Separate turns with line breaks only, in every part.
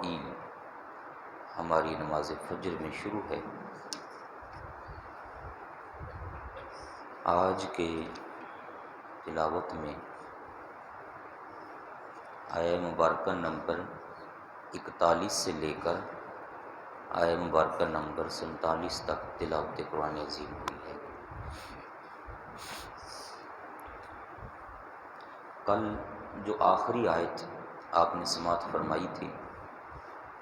القائل ہماری نماز فجر میں شروع ہے۔ آج کے تلاوت میں آیہ مبارکہ نمبر 41 سے لے کر آیہ مبارکہ نمبر 47 تک تلاوت قرآن عظیم ہوئی ہے۔ کل جو آخری آیت آپ نے سماعت فرمائی تھی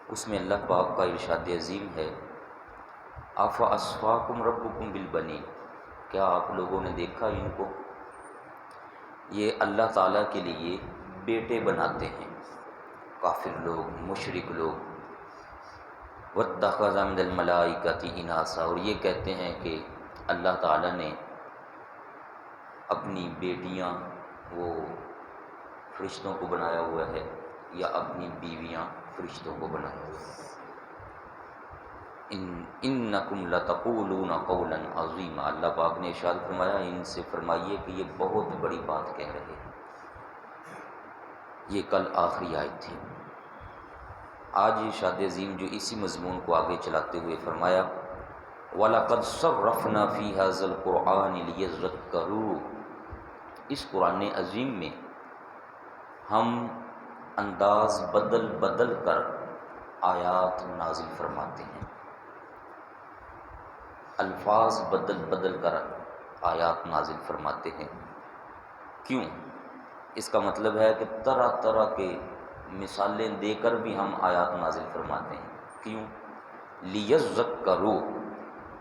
اس میں اللہ پاک کا ارشاد عظیم ہے، افاصفاکم ربکم بالبنین، کیا آپ لوگوں نے دیکھا ان کو، یہ اللہ تعالیٰ کے لیے بیٹے بناتے ہیں، کافر لوگ، مشرک لوگ، واتخذ من الملائکۃ اناثا، اور یہ کہتے ہیں کہ اللہ تعالیٰ نے اپنی بیٹیاں وہ فرشتوں کو بنایا ہوا ہے یا اپنی بیویاں فرشتوں کو بنایا ہوا ہے۔ انکم لتقولون قولا عظیما، اللہ پاک نے ارشاد فرمایا ان سے فرمائیے کہ یہ بہت بڑی بات کہہ رہے ہیں۔ یہ کل آخری آیت تھی۔ آج ارشاد عظیم جو اسی مضمون کو آگے چلاتے ہوئے فرمایا، وَلَقَدْ صَرَّفْنَا فِي هَذَا الْقُرْآنِ لِيَذَّكَّرُوا، اس قرآن عظیم میں ہم انداز بدل بدل کر آیات نازل فرماتے ہیں، الفاظ بدل بدل کر آیات نازل فرماتے ہیں۔ کیوں؟ اس کا مطلب ہے کہ طرح طرح کے مثالیں دے کر بھی ہم آیات نازل فرماتے ہیں۔ کیوں؟ لیذکروا،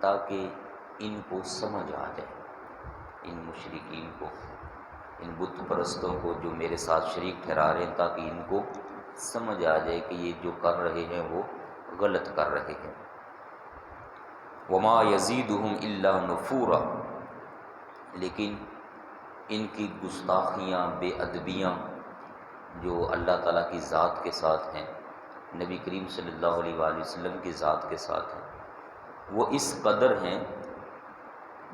تاکہ ان کو سمجھ آ جائے، ان مشرکین کو، ان بت پرستوں کو جو میرے ساتھ شریک ٹھہرا رہے ہیں، تاکہ ان کو سمجھ آ جائے کہ یہ جو کر رہے ہیں وہ غلط کر رہے ہیں۔ وما یزیدہم الا نفورا، لیکن ان کی گستاخیاں، بے ادبیاں جو اللہ تعالیٰ کی ذات کے ساتھ ہیں، نبی کریم صلی اللہ علیہ وآلہ وسلم کی ذات کے ساتھ ہیں، وہ اس قدر ہیں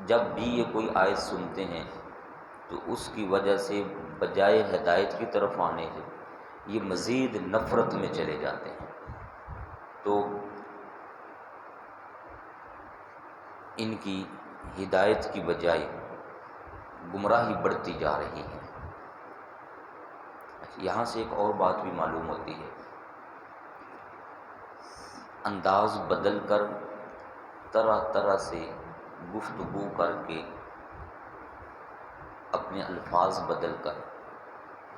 جب بھی یہ کوئی آیت سنتے ہیں تو اس کی وجہ سے بجائے ہدایت کی طرف آنے سے یہ مزید نفرت میں چلے جاتے ہیں۔ تو ان کی ہدایت کی بجائے گمراہی بڑھتی جا رہی ہے۔ یہاں سے ایک اور بات بھی معلوم ہوتی ہے، انداز بدل کر، طرح طرح سے گفتگو کر کے، اپنے الفاظ بدل کر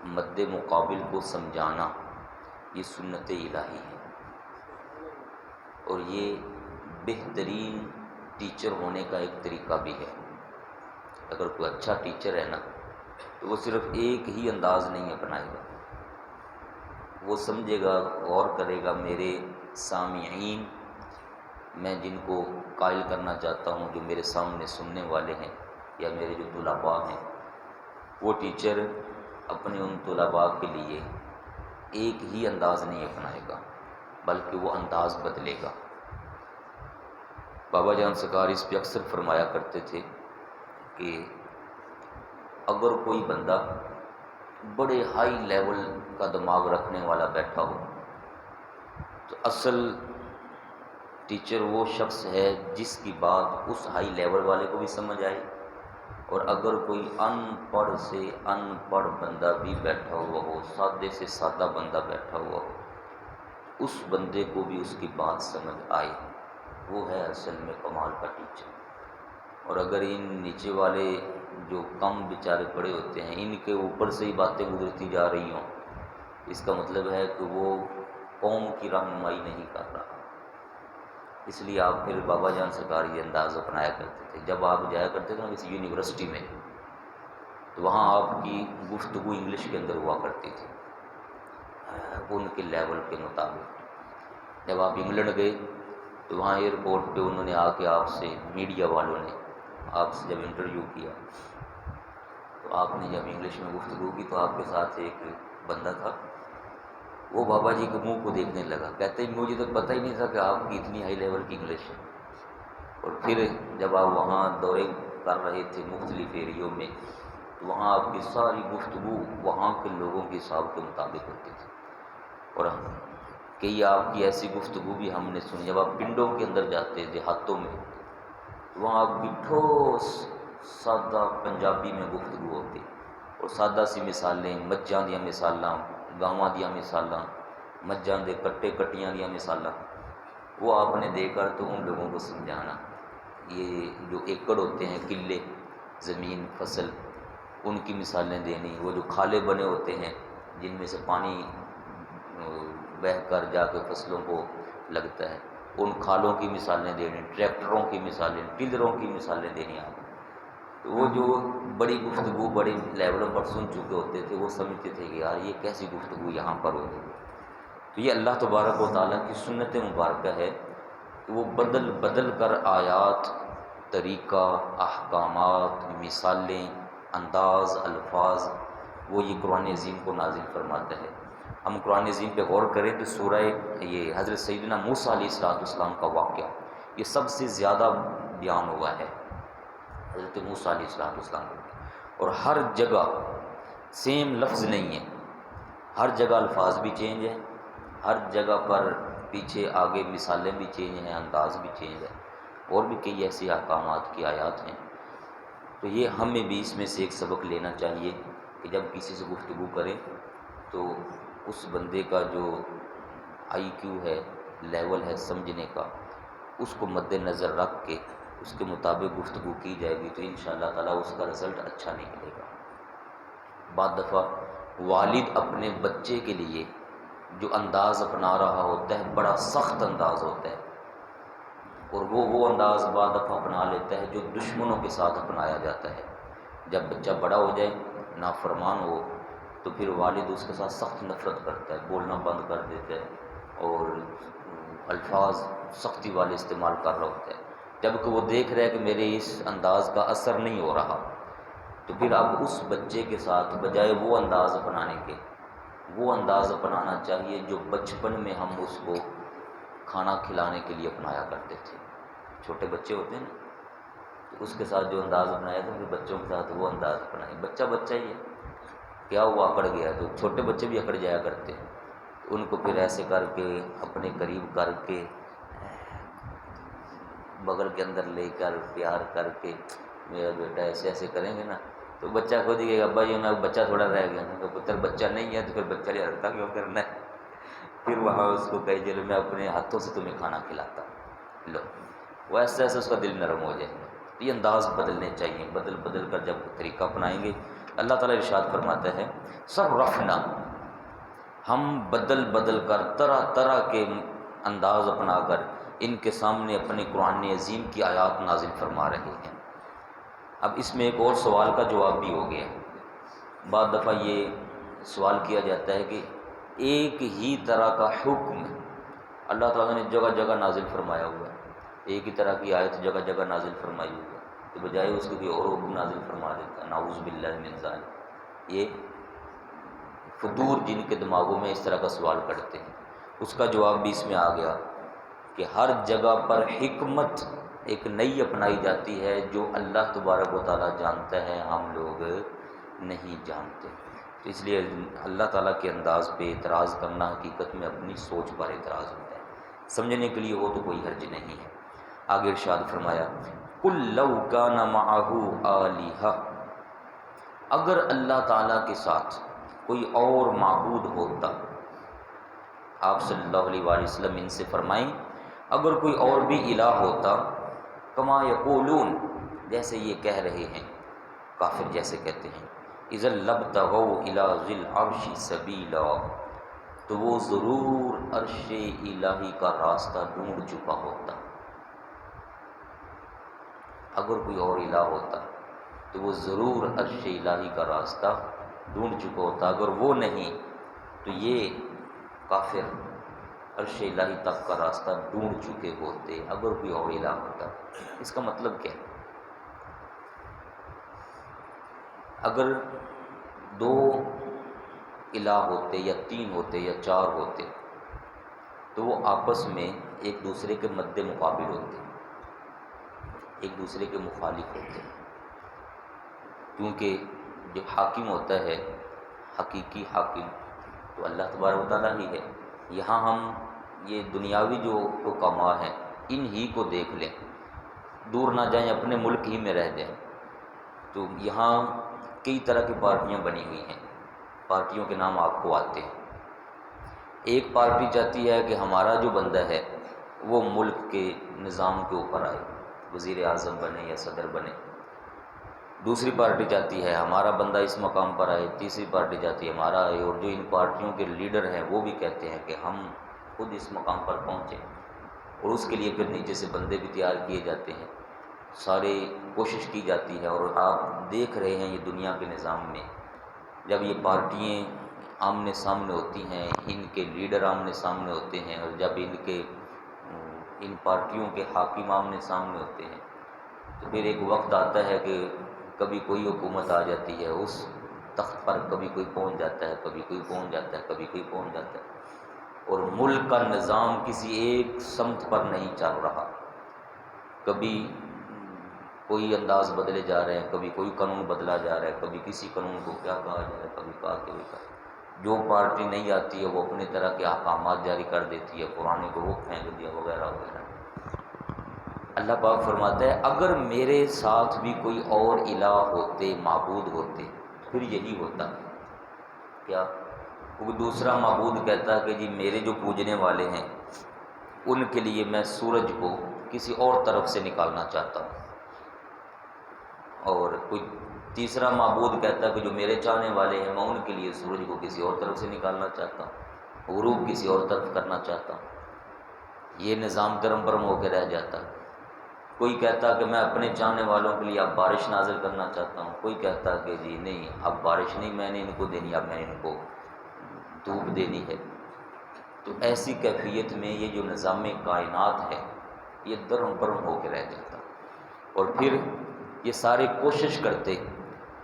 مد مقابل کو سمجھانا، یہ سنت الہی ہے، اور یہ بہترین ٹیچر ہونے کا ایک طریقہ بھی ہے۔ اگر کوئی اچھا ٹیچر ہے نا تو وہ صرف ایک ہی انداز نہیں اپنائے گا، وہ سمجھے گا، غور کرے گا، میرے سامعین، میں جن کو قائل کرنا چاہتا ہوں، جو میرے سامنے سننے والے ہیں یا میرے جو طلباء ہیں، وہ ٹیچر اپنے ان طلباء کے لیے ایک ہی انداز نہیں اپنائے گا بلکہ وہ انداز بدلے گا۔ بابا جان سرکار اس پہ اکثر فرمایا کرتے تھے کہ اگر کوئی بندہ بڑے ہائی لیول کا دماغ رکھنے والا بیٹھا ہو تو اصل ٹیچر وہ شخص ہے جس کی بات اس ہائی لیول والے کو بھی سمجھ آئے، اور اگر کوئی ان پڑھ سے ان پڑھ بندہ بھی بیٹھا ہوا ہو، سادے سے سادہ بندہ بیٹھا ہوا ہو، اس بندے کو بھی اس کی بات سمجھ آئے، وہ ہے اصل میں کمال کا ٹیچر۔ اور اگر ان نیچے والے جو کم بیچارے پڑے ہوتے ہیں، ان کے اوپر سے ہی باتیں گزرتی جا رہی ہوں، اس کا مطلب ہے کہ وہ قوم کی رہنمائی نہیں کر رہا۔ اس لیے آپ پھر بابا جان سرکار یہ انداز اپنایا کرتے تھے۔ جب آپ جایا کرتے تھے نا کسی یونیورسٹی میں تو وہاں آپ کی گفتگو انگلش کے اندر ہوا کرتی تھی، ان کے لیول کے مطابق۔ جب آپ انگلینڈ گئے تو وہاں ایئرپورٹ پہ انہوں نے آ کے آپ سے، میڈیا والوں نے آپ سے جب انٹرویو کیا تو آپ نے جب انگلش میں گفتگو کی تو آپ کے ساتھ ایک بندہ تھا، وہ بابا جی کے منہ کو دیکھنے لگا، کہتے ہیں مجھے تو پتہ ہی نہیں تھا کہ آپ کی اتنی ہائی لیول کی انگلش ہے۔ اور پھر جب آپ وہاں دورے کر رہے تھے مختلف ایریوں میں تو وہاں آپ کی ساری گفتگو وہاں کے لوگوں کے حساب کے مطابق ہوتی تھی، اور کہ یہ آپ کی ایسی گفتگو بھی ہم نے سنی. جب آپ پنڈوں کے اندر جاتے دیہاتوں میں، وہاں آپ کی ٹھوس سادہ پنجابی میں گفتگو ہوتی، اور سادہ سی مثالیں، مجھاں دیاں مثالاں، گاواں دیاں مثالاں، مجھاں دے کٹے کٹیاں دیاں مثالاں، وہ آپ نے دے کر تو ان لوگوں کو سمجھانا. یہ جو ایکڑ ہوتے ہیں، کلے زمین فصل، ان کی مثالیں دینی. وہ جو کھالے بنے ہوتے ہیں جن میں سے پانی بہہ کر جا کے فصلوں کو لگتا ہے، ان کھالوں کی مثالیں دینی، ٹریکٹروں کی مثالیں، ٹلروں کی مثالیں دینی آپ. تو وہ جو بڑی گفتگو بڑے لیولوں پر سن چکے ہوتے تھے، وہ سمجھتے تھے کہ یار یہ کیسی گفتگو یہاں پر ہوگی. تو یہ اللہ تبارک و تعالیٰ کی سنت مبارکہ ہے کہ وہ بدل بدل کر آیات، طریقہ، احکامات، مثالیں، انداز، الفاظ، وہ یہ قرآن عظیم کو نازل فرماتا ہے. ہم قرآن عظیم پہ غور کریں تو سورہ یہ حضرت سیدنا موسیٰ علیہ السلام کا واقعہ یہ سب سے زیادہ بیان ہوا ہے، حضرت موسیٰ علیہ السلام کا. اور ہر جگہ سیم لفظ نہیں ہے، ہر جگہ الفاظ بھی چینج ہیں، ہر جگہ پر پیچھے آگے مثالیں بھی چینج ہیں، انداز بھی چینج ہے، اور بھی کئی ایسی احکامات کی آیات ہیں. تو یہ ہمیں بھی اس میں سے ایک سبق لینا چاہیے کہ جب کسی سے گفتگو کریں تو اس بندے کا جو آئی کیو ہے، لیول ہے سمجھنے کا، اس کو مد نظر رکھ کے اس کے مطابق گفتگو کی جائے گی تو انشاءاللہ تعالیٰ اس کا رزلٹ اچھا نکلے گا. بعض دفعہ والد اپنے بچے کے لیے جو انداز اپنا رہا ہوتا ہے بڑا سخت انداز ہوتا ہے، اور وہ انداز بعض دفعہ اپنا لیتا ہے جو دشمنوں کے ساتھ اپنایا جاتا ہے. جب بچہ بڑا ہو جائے، نافرمان ہو، تو پھر والد اس کے ساتھ سخت نفرت کرتا ہے، بولنا بند کر دیتا ہے اور الفاظ سختی والے استعمال کر رہا ہوتا ہے. جب کہ وہ دیکھ رہا ہے کہ میرے اس انداز کا اثر نہیں ہو رہا، تو پھر اب اس بچے کے ساتھ بجائے وہ انداز اپنانے کے، وہ انداز اپنانا چاہیے جو بچپن میں ہم اس کو کھانا کھلانے کے لیے اپنایا کرتے تھے. چھوٹے بچے ہوتے ہیں نا، تو اس کے ساتھ جو انداز اپنایا تھا پھر بچوں کے ساتھ وہ انداز اپنائے. بچہ بچہ ہی ہے، کیا ہوا اکڑ گیا، تو چھوٹے بچے بھی اکڑ جایا کرتے ہیں. ان کو پھر ایسے کر کے اپنے قریب کر کے بغل کے اندر لے کر پیار کر کے میرا بیٹا ایسے ایسے کریں گے نا، تو بچہ خود ہی کہے گا ابا یہ نا بچہ تھوڑا رہ گیا نا. تو پتر بچہ نہیں ہے تو پھر بچہ نہیں رکھتا کیوں کرنا ہے. پھر وہاں اس کو کہے چلو میں اپنے ہاتھوں سے تمہیں کھانا کھلاتا ہوں، لو. وہ ایسے ایسے اس کا دل نرم ہو جائے. یہ انداز بدلنے چاہیے، بدل بدل کر جب طریقہ اپنائیں گے. اللہ تعالیٰ ارشاد فرماتا ہے صرفنا، ہم بدل بدل کر طرح طرح کے انداز اپنا کر ان کے سامنے اپنے قرآن عظیم کی آیات نازل فرما رہے ہیں. اب اس میں ایک اور سوال کا جواب بھی ہو گیا. بعض دفعہ یہ سوال کیا جاتا ہے کہ ایک ہی طرح کا حکم اللہ تعالیٰ نے جگہ جگہ نازل فرمایا ہوا ہے، ایک ہی طرح کی آیت جگہ جگہ نازل فرمائی ہوئی ہے، تو بجائے اس کے کوئی اور حکم نازل فرما دیتا ہے. نعوذ باللہ من ذالک. یہ فطور جن کے دماغوں میں اس طرح کا سوال کرتے ہیں، اس کا جواب بھی اس میں آ گیا کہ ہر جگہ پر حکمت ایک نئی اپنائی جاتی ہے جو اللہ تبارک و تعالیٰ جانتا ہے، ہم لوگ نہیں جانتے. تو اس لیے اللہ تعالیٰ کے انداز پہ اعتراض کرنا حقیقت میں اپنی سوچ پر اعتراض ہوتا ہے. سمجھنے کے لیے ہو تو کوئی حرج نہیں ہے. آگے ارشاد فرمایا قُل لَوْ كَانَ مَعَهُ آلِهَةٌ، اگر اللہ تعالیٰ کے ساتھ کوئی اور معبود ہوتا. آپ صلی اللہ علیہ وآلہ وسلم ان سے فرمائیں اگر کوئی اور بھی الہ ہوتا، کما یقولون، جیسے یہ کہہ رہے ہیں، کافر جیسے کہتے ہیں، اذا لابتغوا الی ذی العرش سبیلا، تو وہ ضرور عرش الہی کا راستہ ڈھونڈ چکا ہوتا. اگر کوئی اور الہ ہوتا تو وہ ضرور عرش الہی کا راستہ ڈھونڈ چکا ہوتا. اگر وہ نہیں تو یہ کافر عرش الہی تک کا راستہ ڈھونڈ چکے ہوتے اگر کوئی اور الہ ہوتا. اس کا مطلب کیا ہے؟ اگر دو الہ ہوتے یا تین ہوتے یا چار ہوتے تو وہ آپس میں ایک دوسرے کے مد مقابل ہوتے، ایک دوسرے کے مخالف ہوتے. کیونکہ جو حاکم ہوتا ہے، حقیقی حاکم تو اللہ تبارک و تعالیٰ ہی ہے. یہاں ہم یہ دنیاوی جو حکماء ہیں ان ہی کو دیکھ لیں، دور نہ جائیں، اپنے ملک ہی میں رہ جائیں، تو یہاں کئی طرح کی پارٹیاں بنی ہوئی ہیں، پارٹیوں کے نام آپ کو آتے ہیں۔ ایک پارٹی چاہتی ہے کہ ہمارا جو بندہ ہے وہ ملک کے نظام کے اوپر آئے، وزیر اعظم بنے یا صدر بنے۔ دوسری پارٹی چاہتی ہے ہمارا بندہ اس مقام پر آئے، تیسری پارٹی چاہتی ہے ہمارا آئے، اور جو ان پارٹیوں کے لیڈر ہیں وہ بھی کہتے ہیں کہ ہم خود اس مقام پر پہنچیں، اور اس کے لیے پھر نیچے سے بندے بھی تیار کیے جاتے ہیں، سارے کوشش کی جاتی ہے۔ اور آپ دیکھ رہے ہیں یہ دنیا کے نظام میں جب یہ پارٹیاں آمنے سامنے ہوتی ہیں، ان کے لیڈر آمنے سامنے ہوتے ہیں، اور جب ان پارٹیوں کے حاکم آمنے سامنے ہوتے ہیں، تو پھر ایک وقت آتا ہے کہ کبھی کوئی حکومت آ جاتی ہے اس تخت پر، کبھی کوئی پہنچ جاتا ہے، کبھی کوئی پہنچ جاتا ہے، کبھی کوئی پہنچ جاتا ہے، اور ملک کا نظام کسی ایک سمت پر نہیں چل رہا۔ کبھی کوئی انداز بدلے جا رہے ہیں، کبھی کوئی قانون بدلا جا رہا ہے، کبھی کسی قانون کو کیا کہا جا رہا ہے، کبھی کہا کہ جو پارٹی نہیں آتی ہے وہ اپنے طرح کے احکامات جاری کر دیتی ہے، پرانے کو وہ پھینک دیا وغیرہ وغیرہ۔ اللہ پاک فرماتا ہے اگر میرے ساتھ بھی کوئی اور الہ ہوتے، معبود ہوتے، پھر یہی ہوتا کیا؟ کوئی دوسرا معبود کہتا کہ جی میرے جو پوجنے والے ہیں ان کے لیے میں سورج کو کسی اور طرف سے نکالنا چاہتا ہوں، اور کوئی تیسرا معبود کہتا ہے کہ جو میرے چاہنے والے ہیں میں ان کے لیے سورج کو کسی اور طرف سے نکالنا چاہتا ہوں، غروب کسی اور طرف کرنا چاہتا ہوں۔ یہ نظام درم برم ہو کے رہ جاتا۔ کوئی کہتا کہ میں اپنے چاہنے والوں کے لیے اب بارش نازل کرنا چاہتا ہوں، کوئی کہتا کہ جی نہیں اب بارش نہیں میں نے ان کو دینی، اب میں ان کو دھوپ دینی ہے۔ تو ایسی کیفیت میں یہ جو نظام کائنات ہے یہ درم برم ہو کے رہ جاتا، اور پھر یہ سارے کوشش کرتے،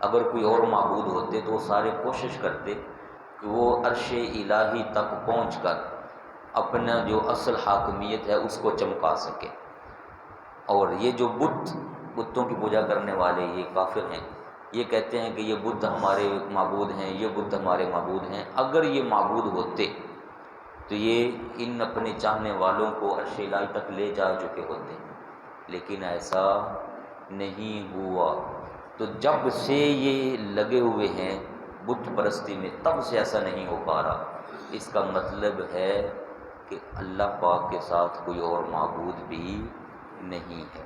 اگر کوئی اور معبود ہوتے تو وہ سارے کوشش کرتے کہ وہ عرش الہی تک پہنچ کر اپنا جو اصل حاکمیت ہے اس کو چمکا سکے۔ اور یہ جو بتوں کی پوجا کرنے والے یہ کافر ہیں، یہ کہتے ہیں کہ یہ بت ہمارے معبود ہیں، یہ بت ہمارے معبود ہیں۔ اگر یہ معبود ہوتے تو یہ ان اپنے چاہنے والوں کو عرش الہی تک لے جا چکے ہوتے، لیکن ایسا نہیں ہوا۔ تو جب سے یہ لگے ہوئے ہیں بت پرستی میں تب سے ایسا نہیں ہو پا رہا۔ اس کا مطلب ہے کہ اللہ پاک کے ساتھ کوئی اور معبود بھی نہیں ہے۔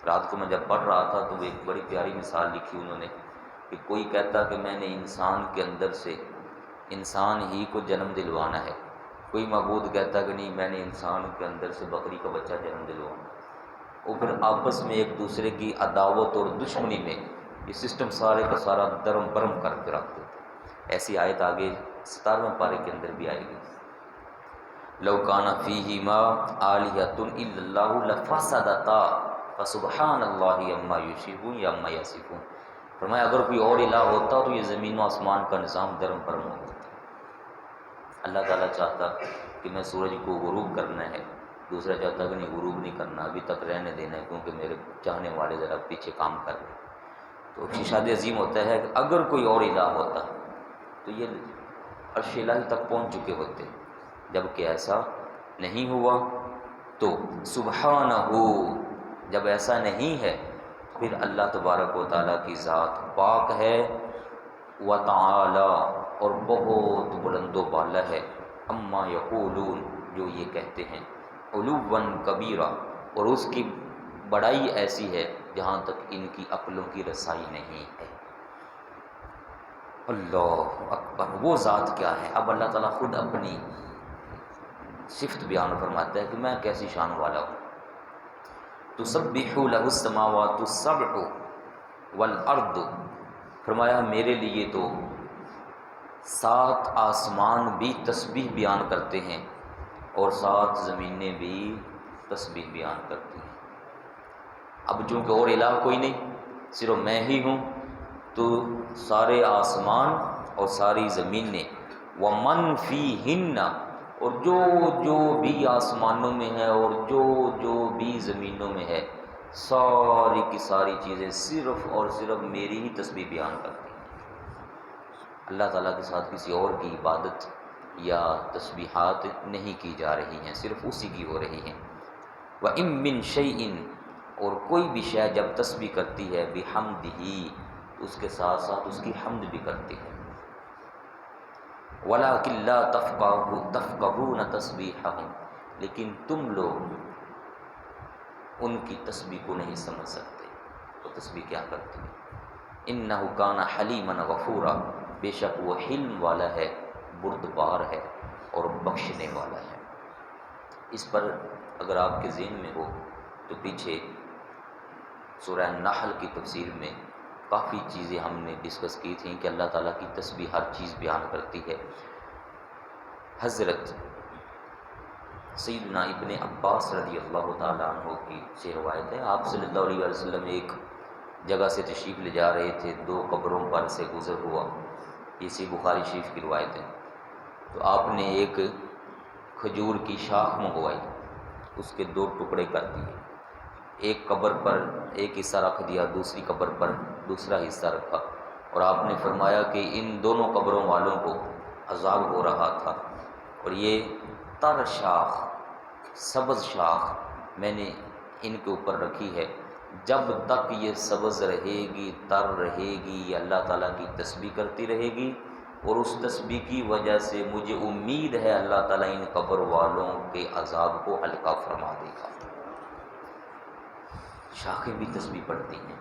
رات کو میں جب پڑھ رہا تھا تو وہ ایک بڑی پیاری مثال لکھی انہوں نے کہ کوئی کہتا کہ میں نے انسان کے اندر سے انسان ہی کو جنم دلوانا ہے، کوئی معبود کہتا کہ نہیں میں نے انسان کے اندر سے بکری کا بچہ جنم دلوانا ہے۔ وہ پھر آپس میں ایک دوسرے کی عداوت اور دشمنی میں یہ سسٹم سارے کا سارا درم برم کر کے رکھ دیتے۔ ایسی آیت آگے 17ویں پارے کے اندر بھی آئے گی، لو کان فیہما آلہۃ الا اللہ لفسدتا فسبحان اللہ عما یشرکون یا عما یصفون۔ فرمایا اگر کوئی اور الہ ہوتا تو یہ زمین و آسمان کا نظام درم برم ہو جاتا۔ اللہ تعالیٰ چاہتا کہ میں سورج کو غروب کرنا ہے، دوسرا چاہتا کہ نہیں غروب نہیں کرنا، ابھی تک رہنے دینا ہے کیونکہ میرے چاہنے والے ذرا پیچھے کام کر رہے ہیں۔ تو شاد عظیم ہوتا ہے کہ اگر کوئی اور الہ ہوتا تو یہ عرش الہی تک پہنچ چکے ہوتے، جب کہ ایسا نہیں ہوا۔ تو سبحانہ، جب ایسا نہیں ہے پھر اللہ تبارک و تعالیٰ کی ذات پاک ہے، وتعالی اور بہت بلند و بالا ہے، اما یقولون جو یہ کہتے ہیں، علوا کبیرہ، اور اس کی بڑائی ایسی ہے جہاں تک ان کی عقلوں کی رسائی نہیں ہے۔ اللہ اکبر، وہ ذات کیا ہے؟ اب اللہ تعالیٰ خود اپنی صفت بیان فرماتا ہے کہ میں کیسی شان والا ہوں۔ تسبح لہ السماوات السبع والارض، فرمایا میرے لیے تو 7 آسمان بھی تسبیح بیان کرتے ہیں اور 7 زمینیں بھی تسبیح بیان کرتی ہیں۔ اب چونکہ اور الہ کوئی نہیں، صرف میں ہی ہوں، تو سارے آسمان اور ساری زمینیں ومن فیہن، اور جو بھی آسمانوں میں ہے اور جو بھی زمینوں میں ہے، ساری کی ساری چیزیں صرف اور صرف میری ہی تسبیح بیان کرتی ہیں۔ اللہ تعالیٰ کے ساتھ کسی اور کی عبادت یا تسبیحات نہیں کی جا رہی ہیں، صرف اسی کی ہو رہی ہیں۔ وَإِن مِّن شَيْءٍ، اور کوئی بھی شے جب تسبیح کرتی ہے بِحَمْدِهِ، اس کے ساتھ ساتھ اس کی حمد بھی کرتی ہے۔ وَلَٰكِن لَّا تَفْقَهُونَ تَسْبِيحَهُمْ، لیکن تم لوگ ان کی تسبیح کو نہیں سمجھ سکتے، تو تسبیح کیا کرتی ہے۔ إِنَّهُ كَانَ حَلِيمًا غَفُورًا، بے شک وہ حلم والا ہے، بردبار ہے اور بخشنے والا ہے۔ اس پر اگر آپ کے ذہن میں ہو تو پیچھے سورہ نحل کی تفسیر میں کافی چیزیں ہم نے ڈسکس کی تھیں کہ اللہ تعالیٰ کی تسبیح ہر چیز بیان کرتی ہے۔ حضرت سیدنا ابن عباس رضی اللہ تعالیٰ عنہ کی سے روایت ہے، آپ صلی اللہ علیہ وسلم ایک جگہ سے تشریف لے جا رہے تھے، دو قبروں پر سے گزر ہوا، اسی بخاری شریف کی روایت ہے۔ تو آپ نے ایک کھجور کی شاخ منگوائی، اس کے دو ٹکڑے کر دیے، ایک قبر پر ایک حصہ رکھ دیا، دوسری قبر پر دوسرا حصہ رکھا، اور آپ نے فرمایا کہ ان دونوں قبروں والوں کو عذاب ہو رہا تھا، اور یہ تر شاخ، سبز شاخ میں نے ان کے اوپر رکھی ہے، جب تک یہ سبز رہے گی، تر رہے گی، یہ اللہ تعالیٰ کی تسبیح کرتی رہے گی، اور اس تسبیح کی وجہ سے مجھے امید ہے اللہ تعالیٰ ان قبر والوں کے عذاب کو ہلکا فرما دے گا۔ شاخیں بھی تسبیح پڑھتی ہیں،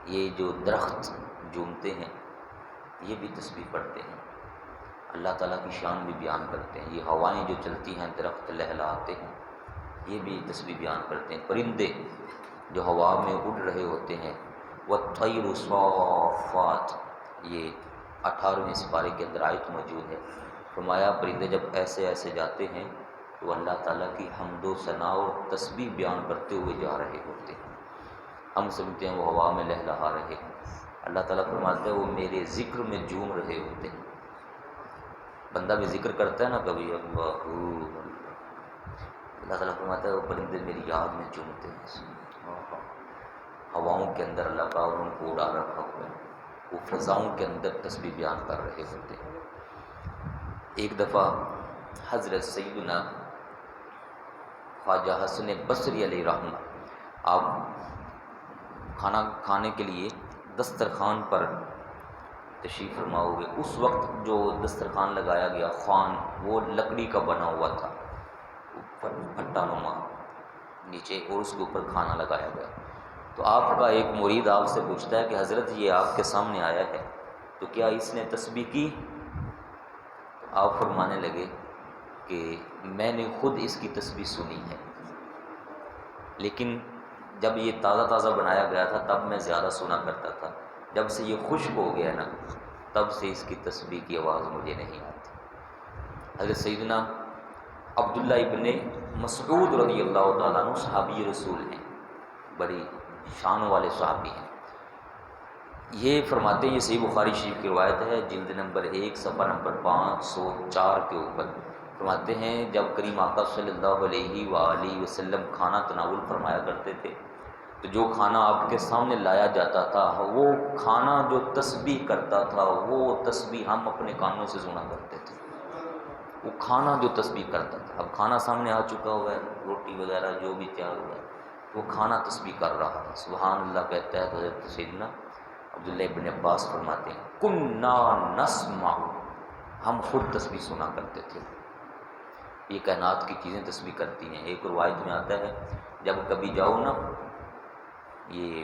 یہ جو درخت جھومتے ہیں یہ بھی تسبیح پڑھتے ہیں، اللہ تعالیٰ کی شان بھی بیان کرتے ہیں۔ یہ ہوائیں جو چلتی ہیں، درخت لہلاتے ہیں، یہ بھی تسبیح بیان کرتے ہیں۔ پرندے جو ہوا میں اڑ رہے ہوتے ہیں، وَالطَّيْرُ صَافَّاتٍ، یہ 18ویں سپارے کے اندر آیت موجود ہے۔ فرمایا پرندے جب ایسے ایسے جاتے ہیں تو اللہ تعالیٰ کی حمد و ثنا اور تسبیح بیان کرتے ہوئے جا رہے ہوتے ہیں، ہم سمجھتے ہیں وہ ہوا میں لہلہا رہے ہیں، اللہ تعالیٰ فرماتے ہیں وہ میرے ذکر میں جھوم رہے ہوتے ہیں۔ بندہ بھی ذکر کرتا ہے نا کبھی، اللہ تعالیٰ فرماتا ہے وہ پرندے میری یاد میں جھومتے ہیں، ہواؤں کے اندر اللہ کا ان کو اڑا رکھا ہوا ہے، وہ فضاؤں کے اندر تسبیح بیان کر رہے ہوتے ہیں۔ ایک دفعہ حضرت سیدنا خواجہ حسن بصری علیہ رحمہ، آپ کھانا کھانے کے لیے دسترخوان پر تشریف فرما ہوئے، اس وقت جو دسترخوان لگایا گیا خوان وہ لکڑی کا بنا ہوا تھا، اوپر پھٹا نما نیچے، اور اس کے اوپر کھانا لگایا گیا۔ تو آپ کا ایک مرید آپ سے پوچھتا ہے کہ حضرت یہ آپ کے سامنے آیا ہے تو کیا اس نے تسبیح کی؟ تو آپ فرمانے لگے کہ میں نے خود اس کی تسبیح سنی ہے، لیکن جب یہ تازہ تازہ بنایا گیا تھا تب میں زیادہ سنا کرتا تھا، جب سے یہ خشک ہو گیا نا تب سے اس کی تسبیح کی آواز مجھے نہیں آتی۔ حضرت سیدنا عبداللہ ابن مسعود رضی اللہ تعالیٰ عنہ صحابی رسول ہیں، بڑی شان والے صحابی ہیں، یہ فرماتے ہیں، یہ صحیح بخاری شریف کی روایت ہے، جلد نمبر 1 صفحہ نمبر 504 کے اوپر فرماتے ہیں جب کریم آقا صلی اللہ علیہ وآلہ وسلم کھانا تناول فرمایا کرتے تھے تو جو کھانا آپ کے سامنے لایا جاتا تھا وہ کھانا جو تسبیح کرتا تھا وہ تسبیح ہم اپنے کانوں سے سنا کرتے تھے، وہ کھانا جو تسبیح کرتا تھا۔ اب کھانا سامنے آ چکا ہوا ہے، روٹی وغیرہ جو بھی تیار ہوا ہے، وہ کھانا تسبیح کر رہا ہے، سبحان اللہ کہتا ہے۔ تو حضرت سیدنا عبداللہ ابن عباس فرماتے ہیں کنا نسمع، ہم خود تسبیح سنا کرتے تھے۔ یہ کائنات کی چیزیں تسبیح کرتی ہیں۔ ایک روایت میں آتا ہے جب کبھی جاؤ نا، یہ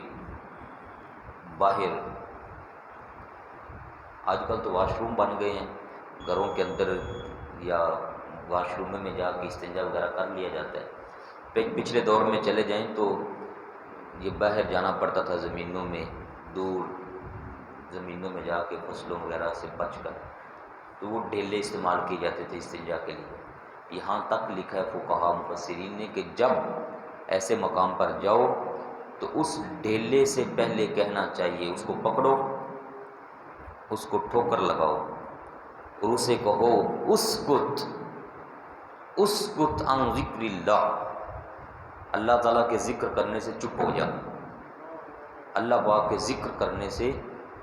باہر آج کل تو واش روم بن گئے ہیں گھروں کے اندر، یا واش روم میں جا کے استنجا وغیرہ کر لیا جاتا ہے، پچھلے دور میں چلے جائیں تو یہ باہر جانا پڑتا تھا زمینوں میں، دور زمینوں میں جا کے فصلوں وغیرہ سے بچ کر، تو وہ ڈیلے استعمال کیے جاتے تھے استنجا کے لیے۔ یہاں تک لکھا ہے فقہاء مفسرین نے کہ جب ایسے مقام پر جاؤ تو اس ڈیلے سے پہلے کہنا چاہیے، اس کو پکڑو، اس کو ٹھوکر لگاؤ اور اسے کہو اسکت عن ذکر اللہ، اللہ تعالیٰ کے ذکر کرنے سے چپ ہو جا، اللہ پاک کے ذکر کرنے سے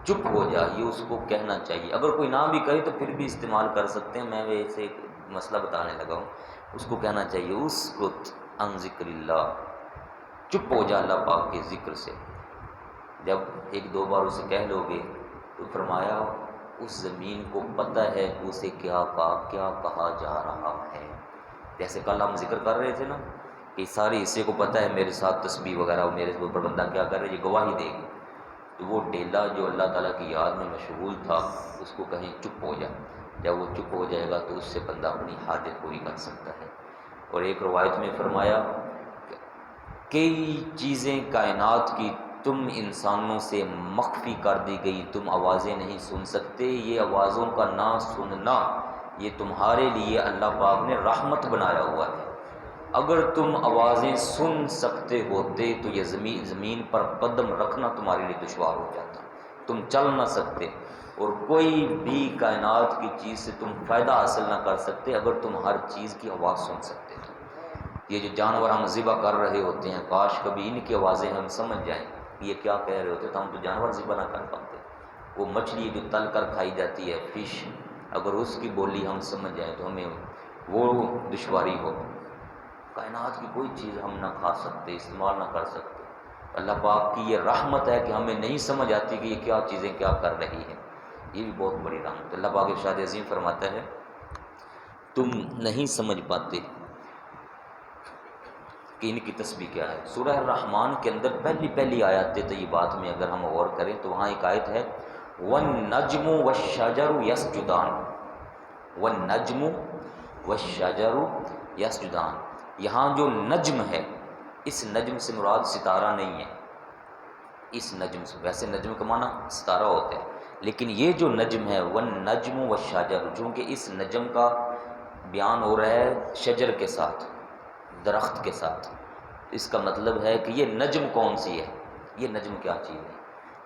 چپ ہو جا، یہ اس کو کہنا چاہیے۔ اگر کوئی نہ بھی کہے تو پھر بھی استعمال کر سکتے ہیں، میں ویسے ایک مسئلہ بتانے لگا ہوں، اس کو کہنا چاہیے اسکت عن ذکر اللہ، چپ ہو جا اللہ پاک کے ذکر سے۔ جب ایک دو بار اسے کہہ لو گے تو فرمایا اس زمین کو پتہ ہے کہ اسے کیا کہا جا رہا ہے۔ جیسے کل ہم ذکر کر رہے تھے نا کہ سارے حصے کو پتہ ہے میرے ساتھ تسبیح وغیرہ میرے اوپر بندہ کیا کر رہا ہے، یہ گواہی دے گی۔ تو وہ ڈیلا جو اللہ تعالیٰ کی یاد میں مشغول تھا اس کو کہیں چپ ہو جائے، جب وہ چپ ہو جائے گا تو اس سے بندہ اپنی حاجت پوری کر سکتا ہے۔ اور ایک روایت میں فرمایا کہ کئی چیزیں کائنات کی تم انسانوں سے مخفی کر دی گئی، تم آوازیں نہیں سن سکتے، یہ آوازوں کا نہ سننا یہ تمہارے لیے اللہ پاک نے رحمت بنایا ہوا ہے۔ اگر تم آوازیں سن سکتے ہوتے تو یہ زمین پر قدم رکھنا تمہارے لیے دشوار ہو جاتا، تم چل نہ سکتے، اور کوئی بھی کائنات کی چیز سے تم فائدہ حاصل نہ کر سکتے اگر تم ہر چیز کی آواز سن سکتے تو۔ یہ جو جانور ہم ذبح کر رہے ہوتے ہیں، کاش کبھی ان کی آوازیں ہم سمجھ جائیں کہ یہ کیا کہہ رہے ہوتے تو ہم تو جانور ذبح نہ کر پاتے۔ وہ مچھلی جو تل کر کھائی جاتی ہے، فش، اگر اس کی بولی ہم سمجھ جائیں تو ہمیں وہ دشواری ہو۔ کائنات کی کوئی چیز ہم نہ کھا سکتے، استعمال نہ کر سکتے۔ اللہ پاک کی یہ رحمت ہے کہ ہمیں نہیں سمجھ آتی کہ یہ کیا چیزیں کیا کر رہی ہیں، یہ بھی بہت بڑی رحمت ہے۔ اللہ پاک ارشاد عظیم فرماتا ہے تم نہیں سمجھ پاتے کہ ان کی تسبیح کیا ہے۔ سورہ الرحمن کے اندر پہلی آیات طیبات میں اگر ہم غور کریں تو وہاں ایک آیت ہے وَالنَّجْمُ وَالشَّجَرُ يَسْجُدَانِ، وَالنَّجْمُ وَالشَّجَرُ يَسْجُدَانِ۔ یہاں جو نجم ہے، اس نجم سے مراد ستارہ نہیں ہے، اس نجم سے، ویسے نجم کا معنی ستارہ ہوتا ہے، لیکن یہ جو نجم ہے وَالنَّجْمُ وَالشَّجَرُ، چونکہ اس نجم کا بیان ہو رہا ہے شجر کے ساتھ، درخت کے ساتھ، اس کا مطلب ہے کہ یہ نجم کون سی ہے، یہ نجم کیا چیز ہے؟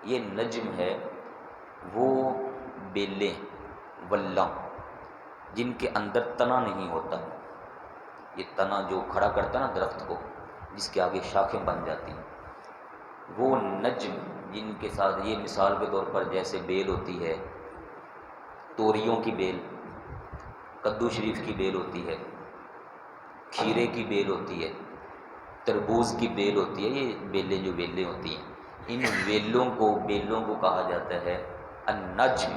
یہ نجم ہے وہ بیلیں، ولاں، جن کے اندر تنا نہیں ہوتا۔ یہ تنا جو کھڑا کرتا ہے نا درخت کو، جس کے آگے شاخیں بن جاتی ہیں، وہ نجم جن کے ساتھ، یہ مثال کے طور پر جیسے بیل ہوتی ہے، توریوں کی بیل، کدو شریف کی بیل ہوتی ہے، کھیرے کی بیل ہوتی ہے، تربوز کی بیل ہوتی ہے، یہ بیلیں جو بیلیں ہوتی ہیں، ان بیلوں کو کہا جاتا ہے النجم۔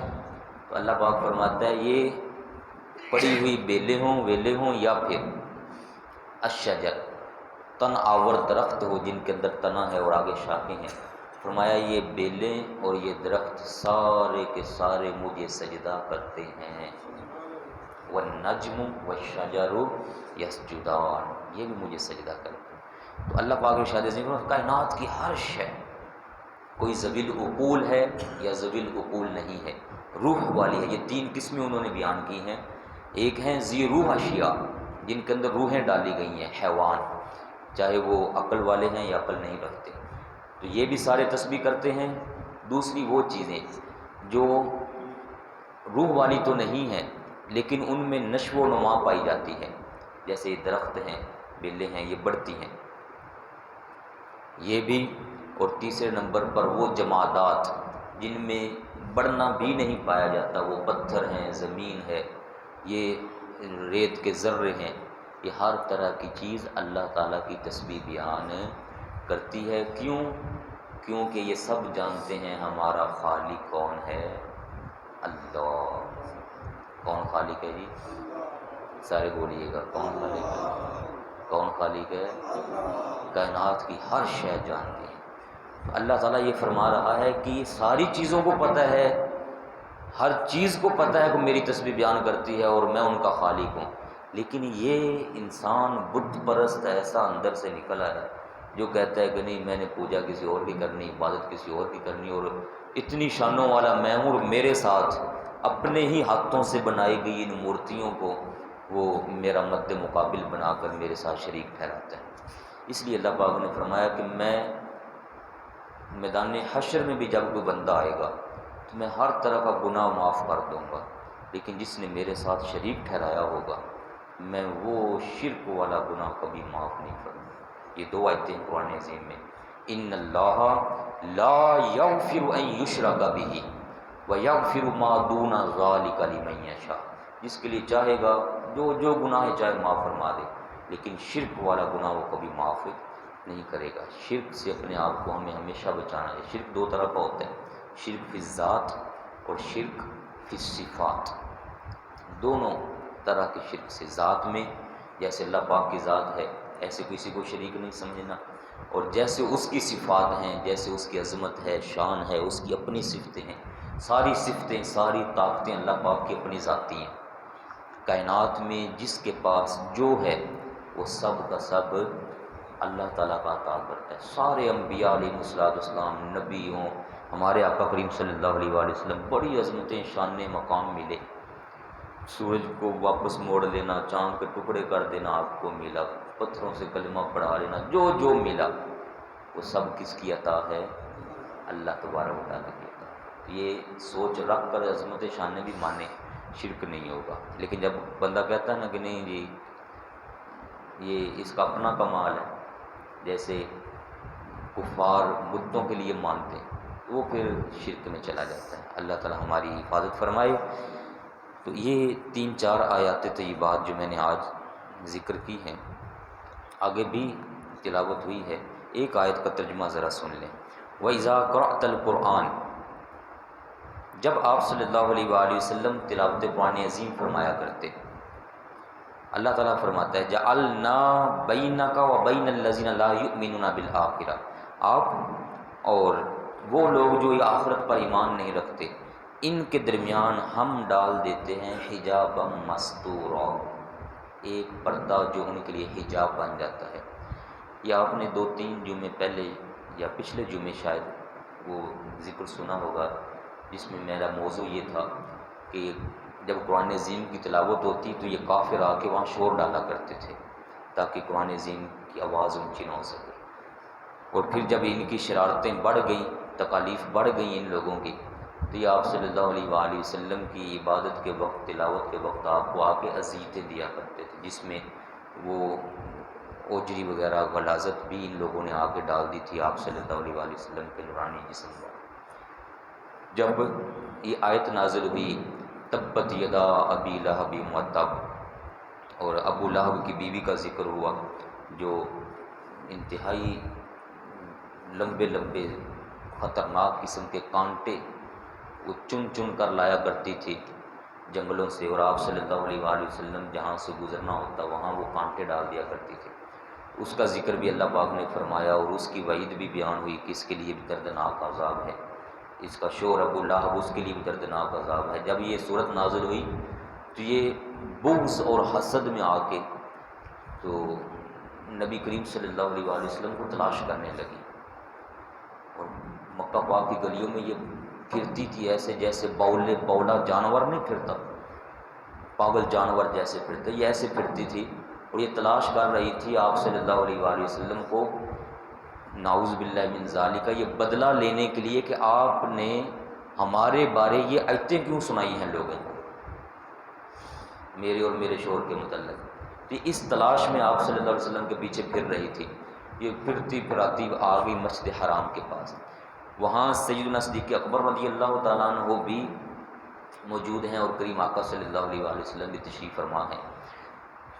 تو اللہ پاک فرماتا ہے یہ پڑی ہوئی ویلیں ہوں یا پھر الشجر، تن آور درخت ہو جن کے اندر تنا ہے اور آگے شاخیں ہیں، فرمایا یہ بیلیں اور یہ درخت سارے کے سارے مجھے سجدہ کرتے ہیں۔ وَالنَّجْمُ وَالشَّجَرُ يَسْجُدَانِ، یہ بھی مجھے سجدہ کرتے ہیں۔ تو اللہ پاک ارشاد عظیم کائنات کی ہر شے، کوئی ذوی العقول ہے یا ذوی العقول نہیں ہے، روح والی ہے۔ یہ تین قسمیں انہوں نے بیان کی ہیں۔ ایک ہیں ذی روح اشیاء، جن کے اندر روحیں ڈالی گئی ہیں، حیوان، چاہے وہ عقل والے ہیں یا عقل نہیں رکھتے، تو یہ بھی سارے تسبیح کرتے ہیں۔ دوسری وہ چیزیں جو روح والی تو نہیں ہیں لیکن ان میں نشو و نما پائی جاتی ہے، جیسے درخت ہیں، بیلیں ہیں، یہ بڑھتی ہیں، یہ بھی۔ اور تیسرے نمبر پر وہ جمادات جن میں بڑھنا بھی نہیں پایا جاتا، وہ پتھر ہیں، زمین ہے، یہ ریت کے ذرے ہیں، یہ ہر طرح کی چیز اللہ تعالیٰ کی تسبیح بیان کرتی ہے۔ کیونکہ یہ سب جانتے ہیں ہمارا خالق کون ہے، اللہ۔ کون خالق ہے جی؟ سارے بولیے گا، کون خالق ہے؟ کون خالق ہے؟ کائنات کی ہر شے جانتے ہیں۔ اللہ تعالیٰ یہ فرما رہا ہے کہ یہ ساری چیزوں کو پتہ ہے، ہر چیز کو پتہ ہے کہ میری تسبیح بیان کرتی ہے اور میں ان کا خالق ہوں، لیکن یہ انسان بت پرست ایسا اندر سے نکلا ہے جو کہتا ہے کہ نہیں، میں نے پوجا کسی اور کی کرنی، عبادت کسی اور کی کرنی، اور اتنی شانوں والا میں ہوں اور میرے ساتھ اپنے ہی ہاتھوں سے بنائی گئی ان مورتیوں کو وہ میرا مد مقابل بنا کر میرے ساتھ شریک ٹھہراتا ہے۔ اس لیے اللہ پاک نے فرمایا کہ میں میدان حشر میں بھی جب کوئی بندہ آئے گا تو میں ہر طرح کا گناہ معاف کر دوں گا، لیکن جس نے میرے ساتھ شریک ٹھہرایا ہوگا میں وہ شرک والا گناہ کبھی معاف نہیں کروں گا۔ یہ دو آیتیں قرآن عظیم میں، ان اللہ لا یغفر ان یشرک بہ ویغفر ما دون ذلک لمن یشاء، جس کے لیے چاہے گا جو گناہ چاہے معاف فرما دے، لیکن شرک والا گناہ وہ کبھی معاف نہیں کرے گا۔ شرک سے اپنے آپ کو ہمیں ہمیشہ بچانا ہے۔ شرک دو طرح کا ہوتا ہے، شرک فی الذات اور شرک فی الصفات۔ دونوں طرح کے شرک سے، ذات میں جیسے اللہ پاک کی ذات ہے ایسے کسی کو شریک نہیں سمجھنا، اور جیسے اس کی صفات ہیں، جیسے اس کی عظمت ہے، شان ہے، اس کی اپنی صفتیں ہیں، ساری صفتیں ساری طاقتیں اللہ پاک کی اپنی ذاتی ہیں۔ کائنات میں جس کے پاس جو ہے وہ سب کا سب اللہ تعالیٰ کا عطا کرتا ہے۔ سارے انبیاء علیہ السلام، نبی ہوں، ہمارے آقا کریم صلی اللہ علیہ وآلہ وسلم، بڑی عظمتیں، شان، مقام ملے۔ سورج کو واپس موڑ لینا، چاند کے ٹکڑے کر دینا آپ کو ملا، پتھروں سے کلمہ پڑھا لینا، جو ملا وہ سب کس کی عطا ہے؟ اللہ تبارک و تعالیٰ کی عطا۔ یہ سوچ رکھ کر عظمت شان بھی مانے، شرک نہیں ہوگا۔ لیکن جب بندہ کہتا ہے نا کہ نہیں جی یہ اس کا اپنا کمال ہے، جیسے کفار بتوں کے لیے مانتے ہیں، وہ پھر شرک میں چلا جاتا ہے۔ اللہ تعالیٰ ہماری حفاظت فرمائے۔ تو یہ 3-4 آیات طیبات جو میں نے آج ذکر کی ہیں، آگے بھی تلاوت ہوئی ہے۔ ایک آیت کا ترجمہ ذرا سن لیں۔ وَإِذَا قَرَأْتَ الْقُرْآنَ، جب آپ صلی اللہ علیہ وآلہ وسلم تلاوت قرآن عظیم فرمایا کرتے، اللہ تعالیٰ فرماتا ہے جَعَلْنَا بَيْنَكَ وَبَيْنَ الَّذِينَ لَا يُؤْمِنُونَ بِالْآخِرَةِ، آپ اور وہ لوگ جو آخرت پر ایمان نہیں رکھتے ان کے درمیان ہم ڈال دیتے ہیں حجابا مستورا، ایک پردہ جو ان کے لیے حجاب بن جاتا ہے۔ یہ آپ نے 2-3 جمعے پہلے یا پچھلے جمعے شاید وہ ذکر سنا ہوگا، جس میں میرا موضوع یہ تھا کہ جب قرآن عظیم کی تلاوت ہوتی تو یہ کافر آ کے وہاں شور ڈالا کرتے تھے تاکہ قرآن عظیم کی آواز اونچی نہ ہو سکے، اور پھر جب ان کی شرارتیں بڑھ گئیں، تکالیف بڑھ گئیں ان لوگوں کی، تو یہ آپ صلی اللہ علیہ وآلہ وسلم کی عبادت کے وقت، تلاوت کے وقت آپ کو آ کے اذیتیں دیا کرتے تھے، جس میں وہ اوجری وغیرہ غلاظت بھی ان لوگوں نے آ کے ڈال دی تھی آپ صلی اللہ علیہ وآلہ وسلم کے نورانی جسم پر۔ جب یہ آیت نازل ہوئی تبت یدا ابی لہب وتب، اور ابو لہب کی بیوی کا ذکر ہوا جو انتہائی لمبے لمبے خطرناک قسم کے کانٹے وہ چن چن کر لایا کرتی تھی جنگلوں سے، اور آپ صلی اللہ علیہ وآلہ وسلم جہاں سے گزرنا ہوتا وہاں وہ کانٹے ڈال دیا کرتی تھی۔ اس کا ذکر بھی اللہ پاک نے فرمایا، اور اس کی وعید بھی بیان ہوئی کہ اس کے لیے بھی دردناک عذاب ہے، اس کا شوہر ابو لہب اس کے لیے بھی دردناک عذاب ہے۔ جب یہ صورت نازل ہوئی تو یہ بغض اور حسد میں آ کے تو نبی کریم صلی اللہ علیہ وآلہ وسلم کو تلاش کرنے لگی، اور مکہ پاک کی گلیوں میں یہ پھرتی تھی ایسے جیسے بولا جانور نہیں پھرتا، پاگل جانور جیسے پھرتے، یہ ایسے پھرتی تھی، اور یہ تلاش کر رہی تھی آپ صلی اللہ علیہ وآلہ وسلم کو، نعوذ باللہ من ذالک، یہ بدلہ لینے کے لیے کہ آپ نے ہمارے بارے یہ آیتیں کیوں سنائی ہیں لوگوں کو، میرے اور میرے شوہر کے متعلق۔ تو اس تلاش میں آپ صلی اللہ علیہ وسلم کے پیچھے پھر رہی تھی، یہ پھرتی پھراتی آ گئی مسجد حرام کے پاس، وہاں سیدنا صدیق اکبر رضی اللہ تعالیٰ عنہ بھی موجود ہیں، اور کریم آقا صلی اللہ علیہ وآلہ وسلم بھی تشریف فرما ہیں۔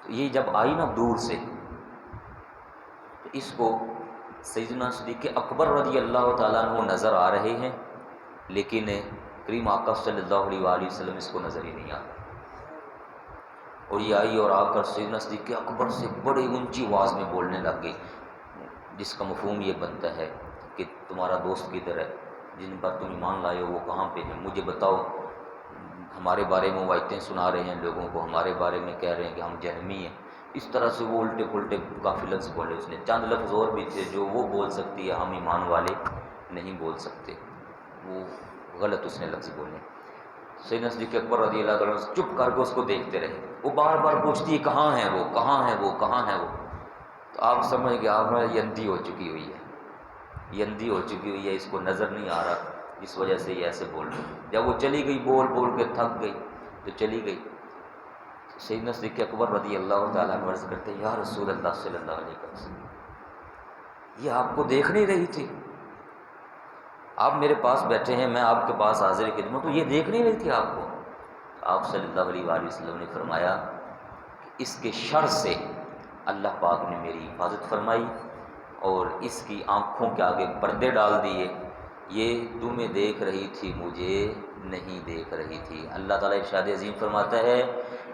تو یہ جب آئی نا دور سے، تو اس کو سیدنا صدیق اکبر رضی اللہ تعالیٰ عنہ نظر آ رہے ہیں، لیکن کریم آقا صلی اللہ علیہ وآلہ وسلم اس کو نظر ہی نہیں آتا، اور یہ آئی اور آ کر سیدنا صدیق اکبر سے بڑی اونچی آواز میں بولنے لگ گئی، جس کا مفہوم یہ بنتا ہے کہ تمہارا دوست کدھر ہے، جن پر تم ایمان لائے ہو وہ کہاں پہ ہے، مجھے بتاؤ، ہمارے بارے میں وعدیں سنا رہے ہیں لوگوں کو، ہمارے بارے میں کہہ رہے ہیں کہ ہم جہمی ہیں۔ اس طرح سے وہ الٹے پلٹے کافی لفظ بولے، اس نے چند لفظ اور بھی تھے جو وہ بول سکتی ہے، ہم ایمان والے نہیں بول سکتے، وہ غلط اس نے لفظ بولے۔ سیدنا صدیق اکبر رضی اللہ عنہ چپ کر کے اس کو دیکھتے رہے، وہ بار بار پوچھتی ہے کہاں ہے وہ، کہاں ہے وہ، کہاں ہے وہ، تو آپ سمجھ گئے آپ میں یہ اندھی ہو چکی ہوئی ہے، یہ اندھی ہو چکی ہوئی ہے، اس کو نظر نہیں آ رہا، اس وجہ سے یہ ایسے بول رہی۔ جب وہ چلی گئی بول بول کے تھک گئی تو چلی گئی، سیدنا صدیق اکبر رضی اللہ تعالیٰ عنہ عرض کرتے یا رسول اللہ صلی اللہ علیہ وسلم، یہ آپ کو دیکھ نہیں رہی تھی؟ آپ میرے پاس بیٹھے ہیں، میں آپ کے پاس حاضر خدمت ہوں، یہ دیکھ نہیں رہی تھی آپ کو؟ آپ صلی اللہ علیہ وآلہ وسلم نے فرمایا کہ اس کے شر سے اللہ پاک نے میری حفاظت فرمائی اور اس کی آنکھوں کے آگے پردے ڈال دیے، یہ تمہیں دیکھ رہی تھی، مجھے نہیں دیکھ رہی تھی۔ اللہ تعالیٰ ارشاد عظیم فرماتا ہے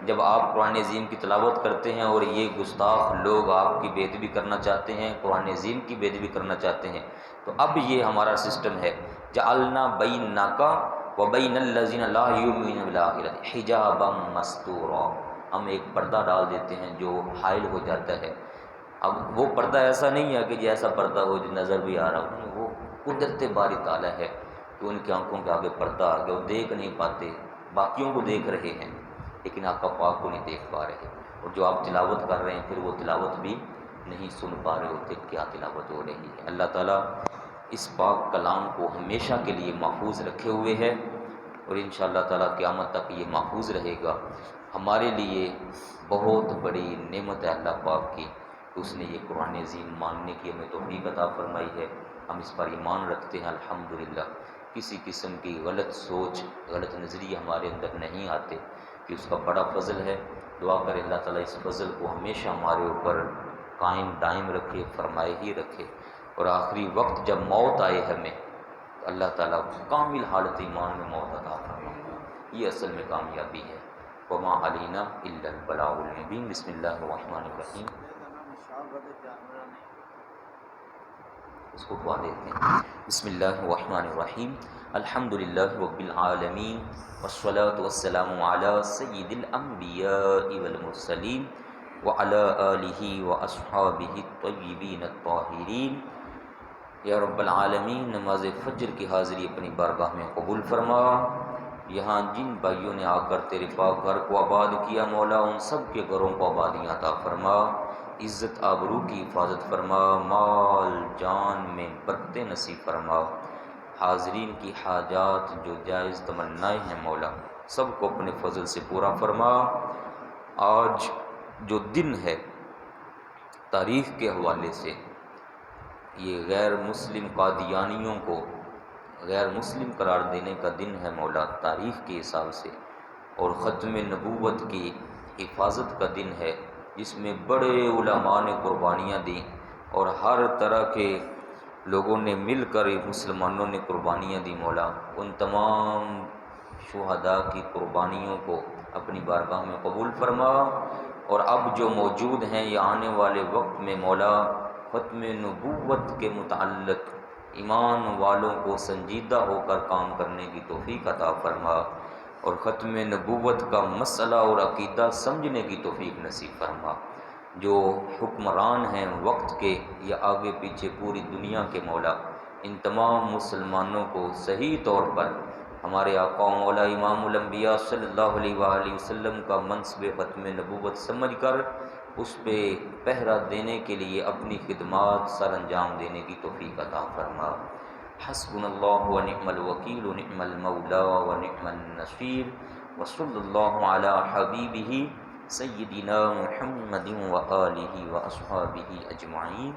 جب آپ قرآن عظیم کی تلاوت کرتے ہیں اور یہ گستاخ لوگ آپ کی بے ادبی کرنا چاہتے ہیں، قرآن عظیم کی بے ادبی کرنا چاہتے ہیں، تو اب یہ ہمارا سسٹم ہے، جعلنا بینک وبین الذین لا یؤمنون بالآخرۃ حجابا مستورا، ہم ایک پردہ ڈال دیتے ہیں جو حائل ہو جاتا ہے۔ اب وہ پردہ ایسا نہیں ہے کہ جیسا پردہ ہو جو نظر بھی آ رہا ہو، نہیں، وہ قدرت باری تعالیٰ ہے کہ ان کی آنکھوں کے آگے پردہ آ گیا، وہ دیکھ نہیں پاتے، باقیوں کو دیکھ رہے ہیں لیکن آقا پاک کو نہیں دیکھ پا رہے، اور جو آپ تلاوت کر رہے ہیں پھر وہ تلاوت بھی نہیں سن پا رہے ہوتے کیا تلاوت ہو رہی ہے۔ اللہ تعالیٰ اس پاک کلام کو ہمیشہ کے لیے محفوظ رکھے ہوئے ہے، اور انشاءاللہ تعالیٰ قیامت تک یہ محفوظ رہے گا۔ ہمارے لیے بہت بڑی نعمت ہے اللہ پاک کی کہ اس نے یہ قرآن عظیم ماننے کی ہمیں توفیق عطا فرمائی ہے، ہم اس پر ایمان رکھتے ہیں الحمدللہ، کسی قسم کی غلط سوچ، غلط نظریے ہمارے اندر نہیں آتے، کہ اس کا بڑا فضل ہے۔ دعا کریں اللہ تعالیٰ اس فضل کو ہمیشہ ہمارے اوپر قائم دائم رکھے، فرمائے ہی رکھے، اور آخری وقت جب موت آئے ہمیں تو اللہ تعالیٰ کامل حالت ایمان میں موت عطا فرمائے، یہ اصل میں کامیابی ہے۔ وما علینا الا البلاغ المبین۔ بسم اللہ الرحمن الرحیم، اس کو دعا دیتے ہیں۔ بسم اللہ الرحمن الرحیم، الحمدللہ رب العالمین، والصلاة والسلام علی سید الانبیاء والمرسلین وعلی آلہ واصحابہ الطیبین الطاہرین۔ یا رب العالمین، نماز فجر کی حاضری اپنی بارگاہ میں قبول فرما، یہاں جن بھائیوں نے آ کر تیرے پاک گھر کو آباد کیا مولا ان سب کے گھروں کو آبادیاں عطا فرما، عزت آبرو کی حفاظت فرما، مال جان میں برکتیں نصیب فرما، حاضرین کی حاجات جو جائز تمنائیں ہیں مولا سب کو اپنے فضل سے پورا فرما۔ آج جو دن ہے تاریخ کے حوالے سے، یہ غیر مسلم قادیانیوں کو غیر مسلم قرار دینے کا دن ہے مولا تاریخ کے حساب سے، اور ختم نبوت کی حفاظت کا دن ہے جس میں بڑے علماء نے قربانیاں دیں اور ہر طرح کے لوگوں نے مل کر مسلمانوں نے قربانیاں دی مولا، ان تمام شہداء کی قربانیوں کو اپنی بارگاہ میں قبول فرما، اور اب جو موجود ہیں یا آنے والے وقت میں مولا ختم نبوت کے متعلق ایمان والوں کو سنجیدہ ہو کر کام کرنے کی توفیق عطا فرما، اور ختم نبوت کا مسئلہ اور عقیدہ سمجھنے کی توفیق نصیب فرما۔ جو حکمران ہیں وقت کے یا آگے پیچھے پوری دنیا کے مولا، ان تمام مسلمانوں کو صحیح طور پر ہمارے آقا مولا امام الانبیاء صلی اللہ علیہ وآلہ وسلم کا منصب ختم نبوت سمجھ کر اس پہ پہرا دینے کے لیے اپنی خدمات سر انجام دینے کی توفیق عطا فرما۔ حسبنا اللہ ونعم الوکیل ونعم المولا ونعم النصیر، وصلی اللہ علی حبیبہ سیدنا محمد وآلہ واصحابہ اجمعین۔